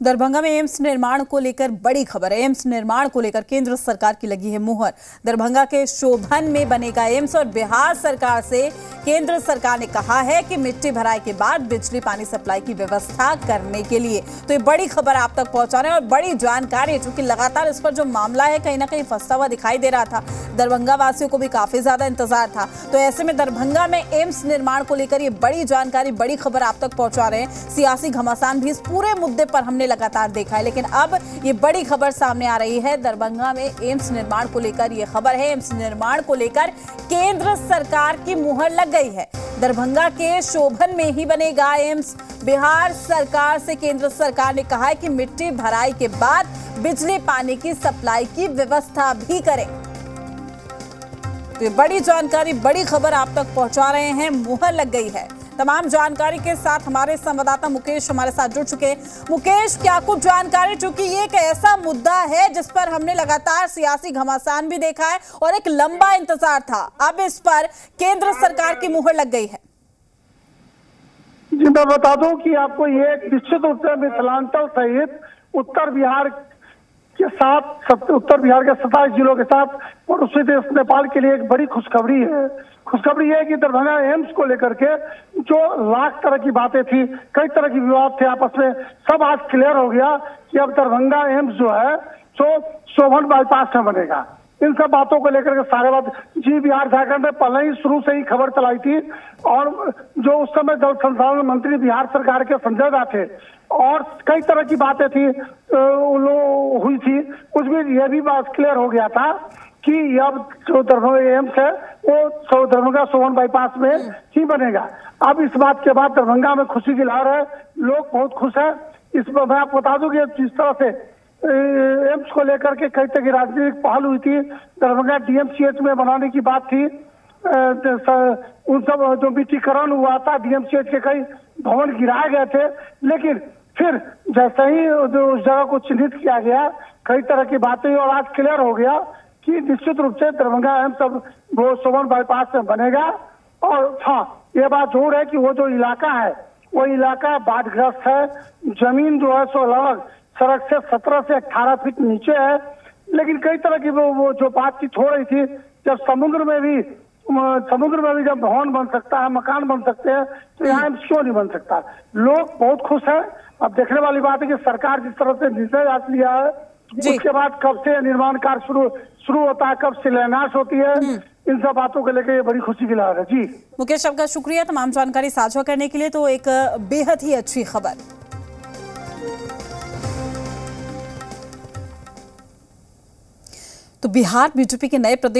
दरभंगा में एम्स निर्माण को लेकर बड़ी खबर है। एम्स निर्माण को लेकर केंद्र सरकार की लगी है मुहर। दरभंगा के शोभन में बनेगा एम्स और बिहार सरकार से केंद्र सरकार ने कहा है कि मिट्टी भराई के बाद बिजली पानी सप्लाई की व्यवस्था करने के लिए। तो ये बड़ी खबर आप तक पहुंचा रहे हैं और बड़ी जानकारी है, क्योंकि लगातार इस पर जो मामला है कहीं ना कहीं फंसा हुआ दिखाई दे रहा था। दरभंगा वासियों को भी काफी ज्यादा इंतजार था। तो ऐसे में दरभंगा में एम्स निर्माण को लेकर ये बड़ी जानकारी, बड़ी खबर आप तक पहुंचा रहे हैं। सियासी घमासान भी इस पूरे मुद्दे पर हमने लगातार देखा है, लेकिन अब ये बड़ी खबर सामने आ रही है। दरभंगा में एम्स निर्माण को लेकर ये खबर है। एम्स निर्माण को लेकर केंद्र सरकार की मुहर लग गई है। दरभंगा के शोभन में ही बनेगा एम्स। बिहार सरकार से केंद्र सरकार ने कहा है कि मिट्टी भराई के बाद बिजली पानी की सप्लाई की व्यवस्था भी करें। तो ये बड़ी जानकारी, बड़ी खबर आप तक पहुंचा रहे हैं। मुहर लग गई है। तमाम जानकारी के साथ हमारे संवाददाता मुकेश हमारे साथ जुड़ चुके हैं। मुकेश, क्या कुछ जानकारी, चूंकि ये एक ऐसा मुद्दा है जिस पर हमने लगातार सियासी घमासान भी देखा है और एक लंबा इंतजार था, अब इस पर केंद्र सरकार की मुहर लग गई है। जी, मैं बता दूं कि आपको ये निश्चित रूप से मिथिलांचल सहित उत्तर बिहार के साथ, उत्तर बिहार के 27 जिलों के साथ पड़ोसी देश नेपाल के लिए एक बड़ी खुशखबरी है। खुशखबरी है कि दरभंगा एम्स को लेकर के जो लाख तरह की बातें थी, कई तरह की विवाद थे आपस में, सब आज क्लियर हो गया कि अब दरभंगा एम्स जो है सो शोभन बाईपास में बनेगा। इन सब बातों को लेकर के सारे बात जी बिहार झारखंड में पहले ही शुरू से ही खबर चलाई थी। और जो उस समय जल संसाधन मंत्री बिहार सरकार के संजय दा थे और कई तरह की बातें थी हुई थी, उसमें यह भी बात क्लियर हो गया था कि अब जो दरभंगा एम्स है वो दरभंगा शोभन बाईपास में ही बनेगा। अब इस बात के बाद दरभंगा में खुशी की लहर है, लोग बहुत खुश है। इसमें मैं आपको बता दूं कि जिस तरह से एम्स को लेकर के कई तरह की राजनीतिक पहल हुई थी, दरभंगा डीएमसीएच में बनाने की बात थी, उन सब जो मिट्टीकरण हुआ था, डीएमसीएच के कई भवन गिराए गए थे, लेकिन फिर जैसे ही जो उस जगह को चिन्हित किया गया, कई तरह की बातें और आज क्लियर हो गया कि निश्चित रूप से दरभंगा एम्स अब वो शोभन बाईपास में बनेगा। और हाँ, ये बात जरूर है कि वो जो इलाका है वो इलाका बाढ़ग्रस्त है। जमीन जो है सो लगभग सड़क से 17 से 18 फीट नीचे है। लेकिन कई तरह की वो जो बातचीत हो रही थी, जब समुद्र में भी जब भवन बन सकता है, मकान बन सकते हैं, तो यहाँ एम्स क्यों नहीं बन सकता। लोग बहुत खुश हैं। अब देखने वाली बात है कि सरकार जिस तरह से निर्णय आज लिया है, उसके बाद कब से निर्माण कार्य शुरू होता है, कब शिलान्यास होती है, इन सब बातों को लेकर ये बड़ी खुशी की लहर है। जी मुकेश, आपका शुक्रिया तमाम जानकारी साझा करने के लिए। तो एक बेहद ही अच्छी खबर। तो बिहार बीजेपी के नए प्रदेश